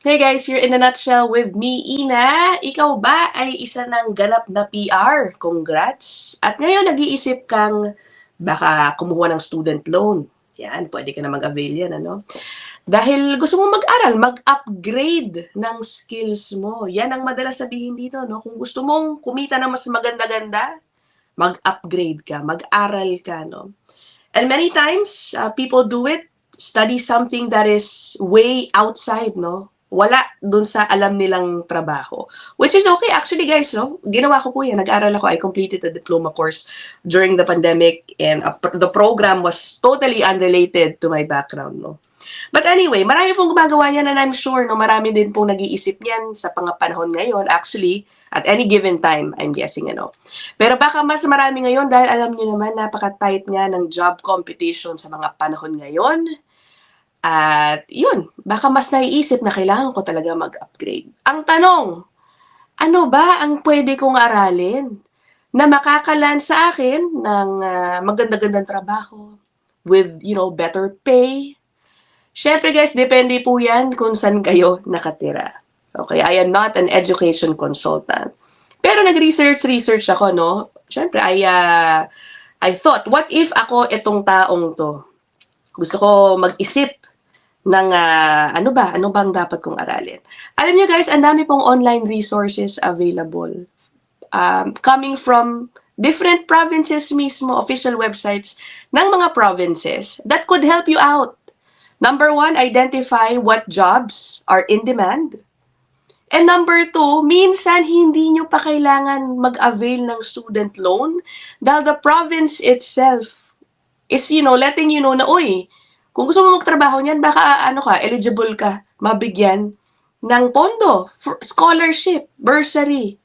Hey guys, you're in a nutshell with me, Ina. Ikaw ba ay isa ng ganap na PR? Congrats! At ngayon nag-iisip kang baka kumuha ng student loan. Yan, pwede ka na mag-avail yan, ano? Dahil gusto mo mag-aral, mag-upgrade ng skills mo. Yan ang madalas sabihin dito, no? Kung gusto mong kumita ng mas maganda-ganda, mag-upgrade ka, mag-aral ka, no? And many times, people do it, study something that is way outside, no? Wala dun sa alam nilang trabaho. Which is okay. Actually, guys, no? Ginawa ko po yan. Nag-aral ako. I completed a diploma course during the pandemic and the program was totally unrelated to my background, no? But anyway, marami pong gumagawa yan and I'm sure, no, marami din pong nag-iisip yan sa panahon ngayon. Actually, at any given time, I'm guessing, ano. Pero baka mas marami ngayon dahil alam niyo naman, napaka-tight nga ng job competition sa mga panahon ngayon. At yun, baka mas naiisip na kailangan ko talaga mag-upgrade. Ang tanong, ano ba ang pwede kong aralin na makakalan sa akin ng maganda-gandang trabaho with, better pay? Syempre guys, depende po yan kung saan kayo nakatira. Okay, I am not an education consultant. Pero nag-research ako, no? Syempre, I thought, what if ako itong taong to? Gusto ko mag-isip ng ano bang dapat kong aralin. Alam niyo guys, ang dami pong online resources available. Coming from different provinces mismo, official websites ng mga provinces that could help you out. Number one, identify what jobs are in demand. And number two, minsan hindi nyo pa kailangan mag-avail ng student loan dahil the province itself is, letting you know na, uy, kung gusto mo magtrabaho niyan, baka eligible ka mabigyan ng pondo, scholarship, bursary.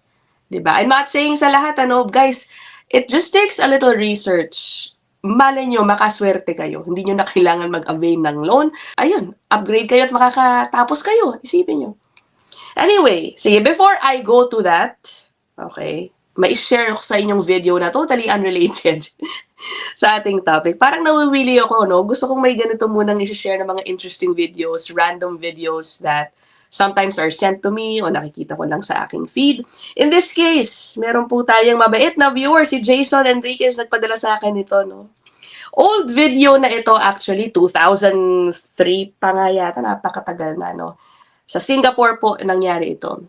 Diba? I'm not saying sa lahat, guys, it just takes a little research. Malay nyo, makaswerte kayo. Hindi nyo na kailangan mag-avail ng loan. Ayun, upgrade kayo at makakatapos kayo. Isipin nyo. Anyway, sige, before I go to that, okay, ma-share ko sa inyong video na totally unrelated sa ating topic. Parang nawiwili ako, no? Gusto kong may ganito munang i-share ng mga interesting videos, random videos that sometimes are sent to me o nakikita ko lang sa aking feed. In this case, meron po tayong mabait na viewer, si Jason Enriquez, nagpadala sa akin ito, no? Old video na ito, actually, 2003 pa nga yata, napakatagal na, no? Sa Singapore po nangyari ito.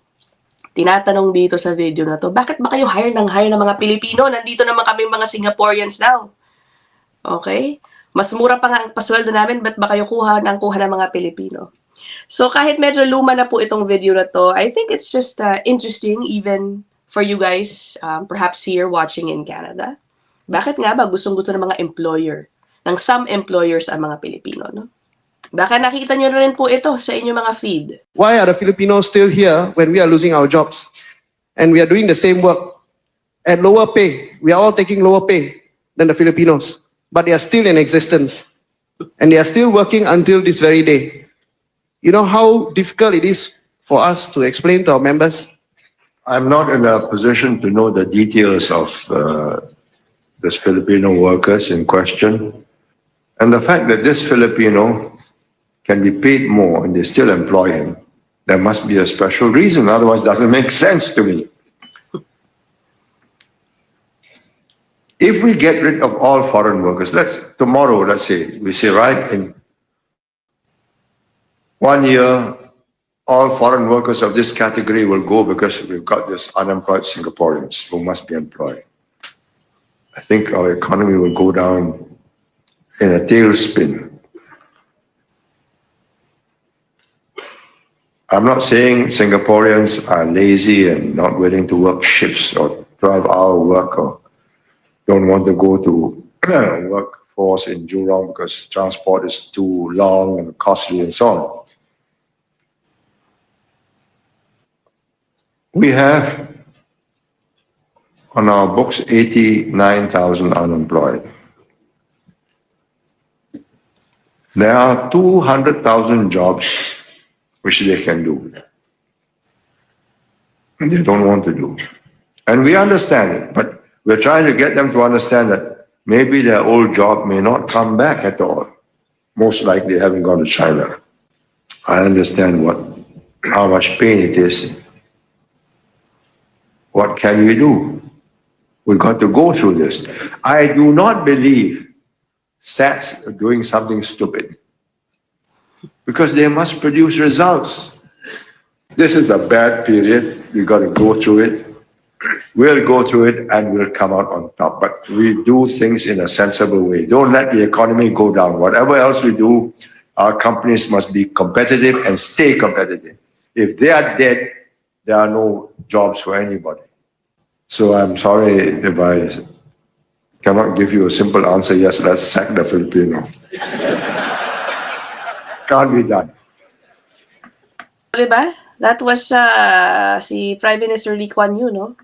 Tinatanong dito sa video na to, bakit ba kayo hire ng mga Pilipino? Nandito naman kami mga Singaporeans daw. Okay? Mas mura pa nga ang pasweldo namin, ba't ba kayo kuha ng mga Pilipino? So kahit medyo luma na po itong video na to, I think it's just interesting even for you guys, perhaps here watching in Canada. Bakit nga ba gustong-gusto ng mga employer, ng some employers ang mga Pilipino, no? Baka nakita nyo rin po ito sa inyong mga feed. Why are the Filipinos still here when we are losing our jobs? And we are doing the same work at lower pay. We are all taking lower pay than the Filipinos. But they are still in existence. And they are still working until this very day. You know how difficult it is for us to explain to our members? I'm not in a position to know the details of these Filipino workers in question. And the fact that this Filipino can be paid more and they still employ him, there must be a special reason, otherwise it doesn't make sense to me. If we get rid of all foreign workers, tomorrow, let's say, we say, right, in 1 year, all foreign workers of this category will go because we've got this unemployed Singaporeans who must be employed. I think our economy will go down in a tailspin. I'm not saying Singaporeans are lazy and not willing to work shifts or 12-hour work or don't want to go to workforce in Jurong because transport is too long and costly and so on. We have on our books 89,000 unemployed. There are 200,000 jobs which they can do. They don't want to do. And we understand it, but we're trying to get them to understand that maybe their old job may not come back at all. Most likely they haven't gone to China. I understand what how much pain it is. What can we do? We've got to go through this. I do not believe SATs are doing something stupid because they must produce results. This is a bad period. We've got to go through it. We'll go through it and we'll come out on top. But we do things in a sensible way. Don't let the economy go down. Whatever else we do, our companies must be competitive and stay competitive. If they are dead, there are no jobs for anybody. So I'm sorry if I cannot give you a simple answer. Yes, let's sack the Filipino. Can't be done. Diba? That was si Prime Minister Lee Kuan Yew, no?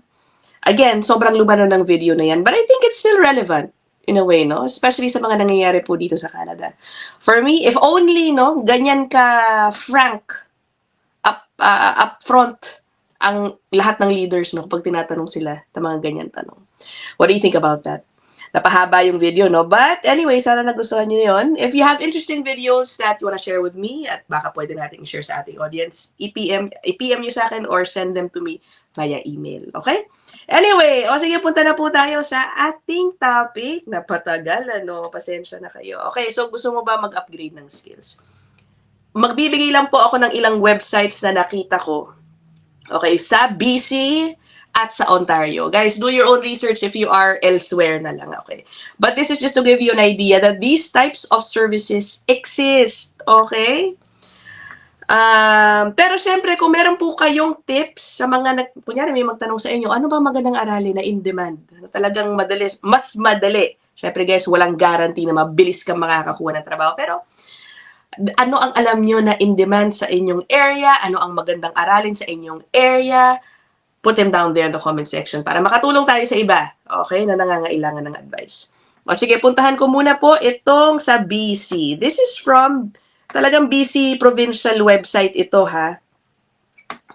Again, sobrang lumano ng video na yan. But I think it's still relevant in a way, no? Especially sa mga nangyayari po dito sa Canada. For me, if only, no, ganyan ka frank, up front ang lahat ng leaders, no, kapag tinatanong sila ng mga ganyan tanong. What do you think about that? Napahaba yung video, no? But anyway, sana nagustuhan nyo yun. If you have interesting videos that you wanna share with me, at baka pwede natin i-share sa ating audience, i-PM nyo sa akin or send them to me via email. Okay? Anyway, sige, punta na po tayo sa ating topic. Napatagal, ano? Pasensya na kayo. Okay, so gusto mo ba mag-upgrade ng skills? Magbibigay lang po ako ng ilang websites na nakita ko. Okay, sa BC at sa Ontario. Guys, do your own research if you are elsewhere na lang, okay? But this is just to give you an idea that these types of services exist, okay? Pero syempre, kung meron po kayong tips sa mga, kunyari may magtanong sa inyo, ano ba magandang aralin na in demand? Na talagang madali, mas madali. Syempre guys, walang guarantee na mabilis kang makakakuha ng trabaho. Pero ano ang alam nyo na in demand sa inyong area? Ano ang magandang aralin sa inyong area? Put them down there in the comment section para makatulong tayo sa iba, okay, na nangangailangan ng advice. O sige, puntahan ko muna po itong sa BC. This is from talagang BC provincial website ito, ha.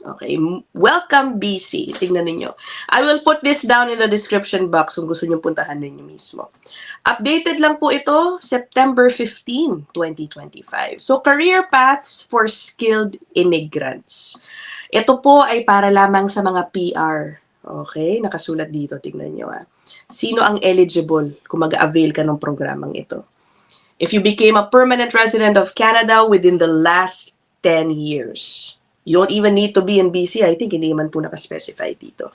Okay, welcome BC. Tingnan niyo. I will put this down in the description box kung gusto niyo puntahan ninyo mismo. Updated lang po ito, September 15, 2025. So, career paths for skilled immigrants. Ito po ay para lamang sa mga PR. Okay? Nakasulat dito. Tingnan nyo, ha. Sino ang eligible kung mag-avail ka ng programang ito? If you became a permanent resident of Canada within the last 10 years. You don't even need to be in BC. I think hindi man po nakaspecify dito.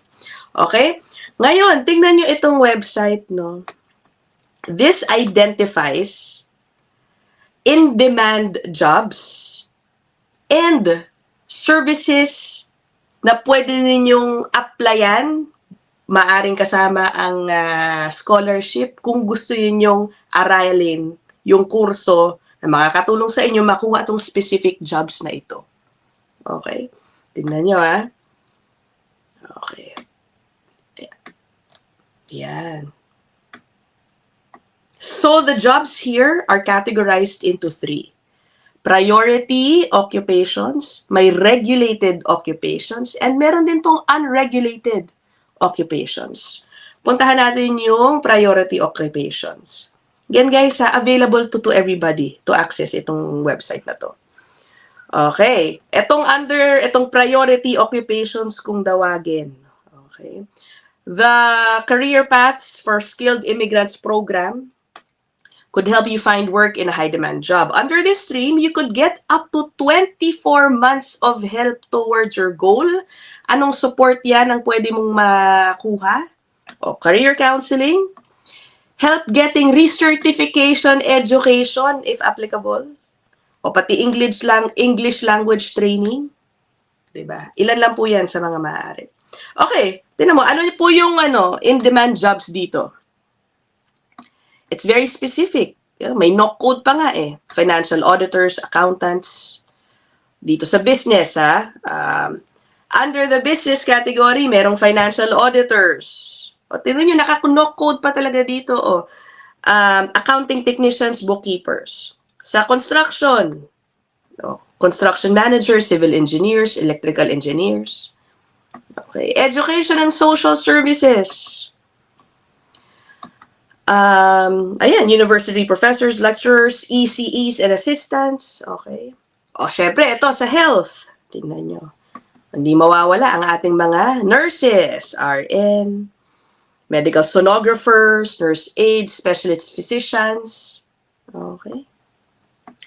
Okay? Ngayon, tingnan nyo itong website, no? This identifies in-demand jobs and services na pwede ninyong applyan. Maaring kasama ang scholarship kung gusto ninyong aralin yung kurso na makakatulong sa inyo makuha itong specific jobs na ito. Okay? Tingnan nyo, ha? Okay. Yan. So, the jobs here are categorized into 3. Priority occupations, may regulated occupations, and meron din pong unregulated occupations. Puntahan natin yung priority occupations. Again guys, available to everybody to access itong website na to. Okay. Itong priority occupations kung dawagin. Okay. The Career Paths for Skilled Immigrants program could help you find work in a high-demand job. Under this stream, you could get up to 24 months of help towards your goal. Anong support yan ang pwede mong makuha? O, career counseling, help getting recertification education if applicable, o pati English language training. Diba? Ilan lang po yan sa mga maaari. Okay, tinan mo, ano po yung in-demand jobs dito? It's very specific. May knock code pa nga eh. Financial auditors, accountants. Dito sa business, ha? Under the business category, merong financial auditors. O, tignan nyo, naka-knock code pa talaga dito. O. Accounting technicians, bookkeepers. Sa construction, construction managers, civil engineers, electrical engineers. Okay. Education and social services. Ayan, university professors, lecturers, ECEs, and assistants. Okay. O, syempre, ito sa health. tingnan nyo. Hindi mawawala ang ating mga nurses, RN, medical sonographers, nurse aides, specialist physicians. Okay.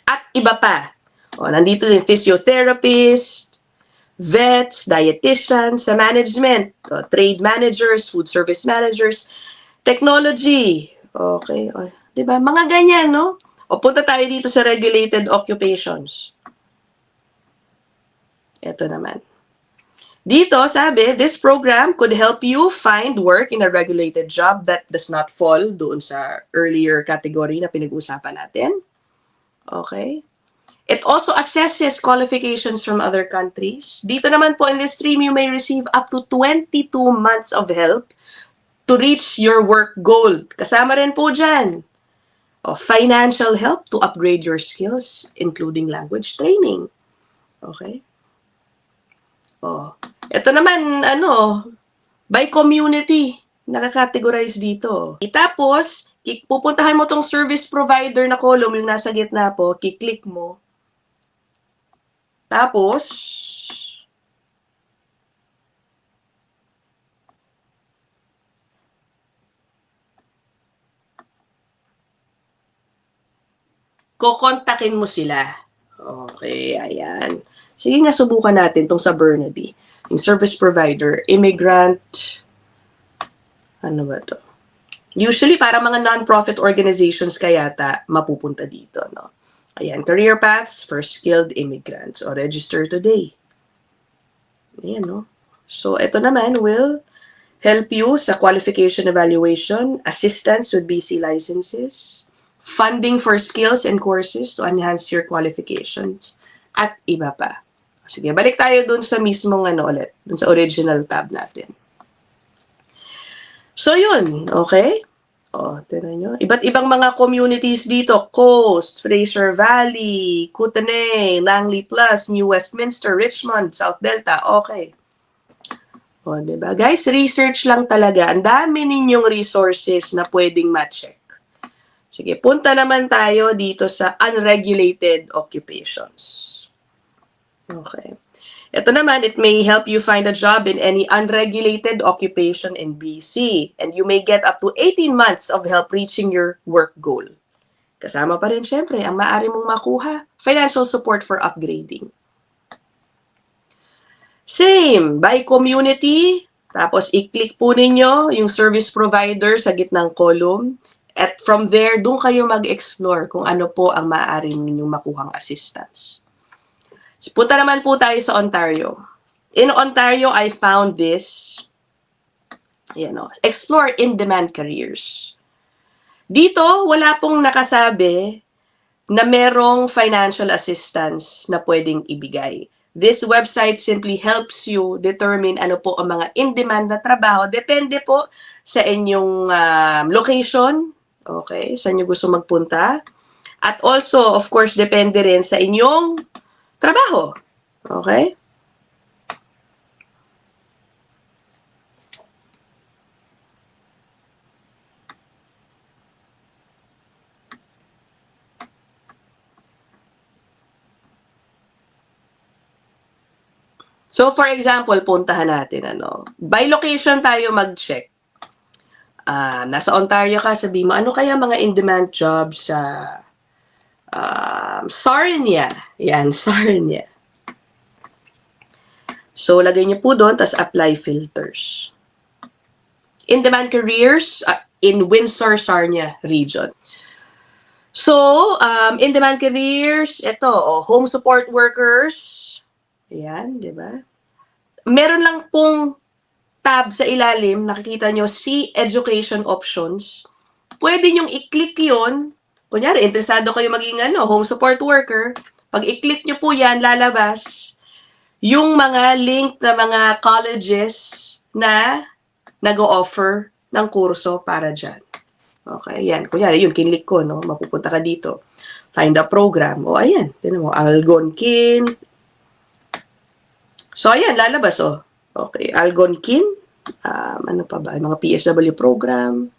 At iba pa. O, nandito din physiotherapist, vets, dietitians, sa management, trade managers, food service managers, technology. Okay. O, diba? Mga ganyan, no? O, punta tayo dito sa regulated occupations. Ito naman. Dito, sabi, this program could help you find work in a regulated job that does not fall doon sa earlier category na pinag-usapan natin. Okay. It also assesses qualifications from other countries. Dito naman po in this stream, you may receive up to 22 months of help to reach your work goal. Kasama rin po dyan. Financial help to upgrade your skills, including language training. Okay. Ito naman, by community, nakakategorize dito. Tapos, pupuntahan mo tong service provider na column, yung nasa gitna po, kiklik mo. Tapos, kukontakin mo sila. Okay, ayan. Sige nga, subukan natin tong sa Burnaby. Yung service provider, immigrant, ano ba to? Usually, para mga non-profit organizations kayata mapupunta dito, no? Ayan, career paths for skilled immigrants o register today. Ayan, no? So, ito naman will help you sa qualification evaluation, assistance with BC licenses, funding for skills and courses to enhance your qualifications, at iba pa. Sige, balik tayo dun sa mismong ulit, dun sa original tab natin. So, yun. Okay? Tignan nyo. Iba't ibang mga communities dito. Coast, Fraser Valley, Kootenay, Langley Plus, New Westminster, Richmond, South Delta. Okay. Diba? Guys, research lang talaga. Ang dami ninyong resources na pwedeng ma-check. Sige, punta naman tayo dito sa unregulated occupations. Okay. Ito naman, it may help you find a job in any unregulated occupation in BC. And you may get up to 18 months of help reaching your work goal. Kasama pa rin, syempre, ang maaari mong makuha, financial support for upgrading. Same, by community. Tapos, i-click po ninyo yung service provider sa gitnang column. At from there, doon kayo mag-explore kung ano po ang maaari ninyong makuhang assistance. So, punta naman po tayo sa Ontario. In Ontario, I found this. Explore in-demand careers. Dito, wala pong nakasabi na merong financial assistance na pwedeng ibigay. This website simply helps you determine ano po ang mga in-demand na trabaho. Depende po sa inyong location. Okay, saan nyo gusto magpunta. At also, of course, depende rin sa inyong trabaho. Okay? So, for example, puntahan natin, by location tayo mag-check. Nasa Ontario ka, sabi mo, ano kaya mga in-demand jobs sa Sarnia. Yan, Sarnia. So, lagay niyo po doon, tas apply filters. In-demand careers in Windsor, Sarnia region. So, in-demand careers, ito, home support workers. Ayan, di ba? Meron lang pong tab sa ilalim, nakikita nyo, see education options. Pwede nyong i-click yun. Kunyari, interesado kayo maging home support worker. Pag i-click nyo po yan, lalabas yung mga link na mga colleges na nag-o-offer ng kurso para dyan. Okay, yan. Kunyari, yun, kinlik ko, mapupunta ka dito. Find a program. Ayan. Tinan mo, Algonquin. So, ayan, lalabas, Okay, Algonquin. Ano pa ba? Mga PSW program.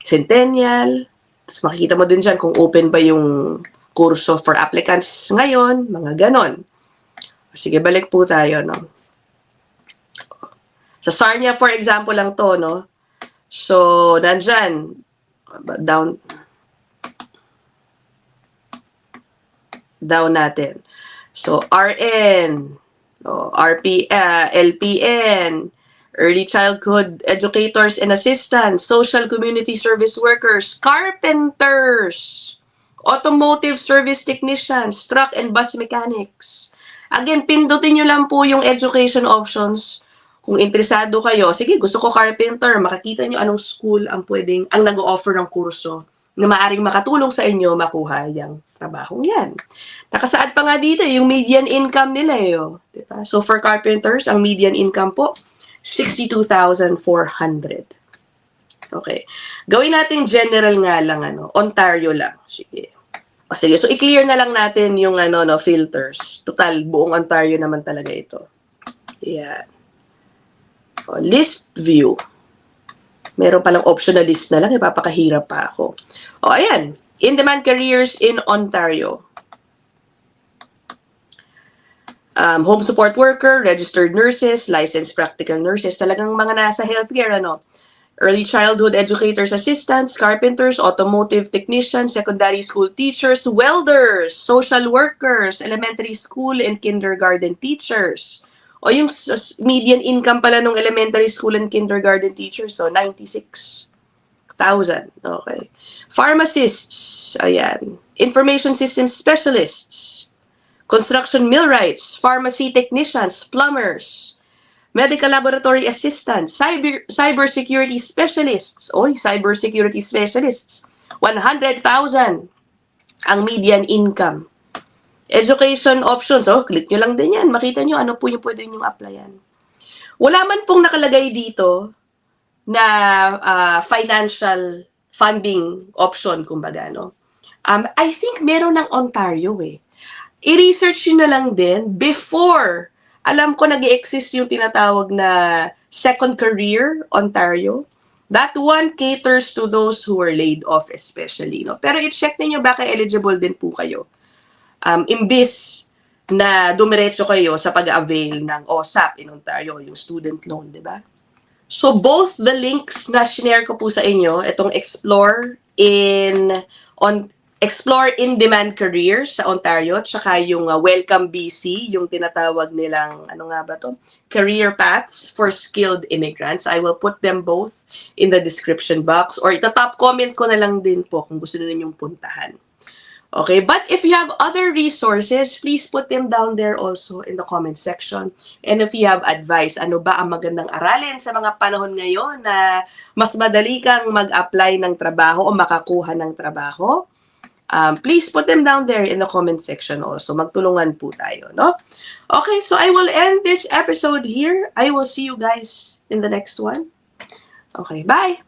Centennial. Tapos makikita mo din dyan kung open ba yung kurso for applicants ngayon, mga ganon. Sige, balik po tayo, no? Sa Sarnia, for example lang to, no? So, nandyan, down natin. So, RN, LPN, early childhood educators and assistants, social community service workers, carpenters, automotive service technicians, truck and bus mechanics. Again, pindutin nyo lang po yung education options. Kung interesado kayo, sige, gusto ko carpenter, makikita nyo anong school ang nag-o-offer ng kurso na maaring makatulong sa inyo makuha yung trabahong yan. Nakasaad pa nga dito, yung median income nila diba? So for carpenters, ang median income po, 62,400. Okay. Gawin natin general nga lang, Ontario lang. Sige. Sige, so i-clear na lang natin yung filters. Total, buong Ontario naman talaga ito. Yan. List view. Meron palang optional list na lang, ipapakahirap pa ako. Ayan. In-demand careers in Ontario. Home support worker, registered nurses, licensed practical nurses, talagang mga nasa healthcare, early childhood educators, assistants, carpenters, automotive technicians, secondary school teachers, welders, social workers, elementary school and kindergarten teachers. O yung median income pala ng elementary school and kindergarten teachers, so 96,000. Okay. Pharmacists, ayan. Information system specialists, construction millwrights, pharmacy technicians, plumbers, medical laboratory assistants, cybersecurity specialists. Cybersecurity specialists. 100,000 ang median income. Education options. Click nyo lang din yan. Makita nyo ano po yung pwede nyo applyan. Wala man pong nakalagay dito na financial funding option, kumbaga, I think meron ng Ontario I-research nyo na lang din before. Alam ko nag-i-exist yung tinatawag na Second Career Ontario. That one caters to those who are laid off especially. Pero i-check niyo baka eligible din po kayo. Imbis na dumiretso kayo sa pag-avail ng OSAP in Ontario, yung student loan, di ba? So both the links na shinare ko po sa inyo, itong Explore in-demand careers sa Ontario, tsaka yung Welcome BC, yung tinatawag nilang, career paths for skilled immigrants. I will put them both in the description box or ita-top comment ko na lang din po kung gusto ninyong puntahan. Okay, but if you have other resources, please put them down there also in the comment section. And if you have advice, ano ba ang magandang aralin sa mga panahon ngayon na mas madali kang mag-apply ng trabaho o makakuha ng trabaho, please put them down there in the comment section also. Magtulungan po tayo, no? Okay, so I will end this episode here. I will see you guys in the next one. Okay, bye!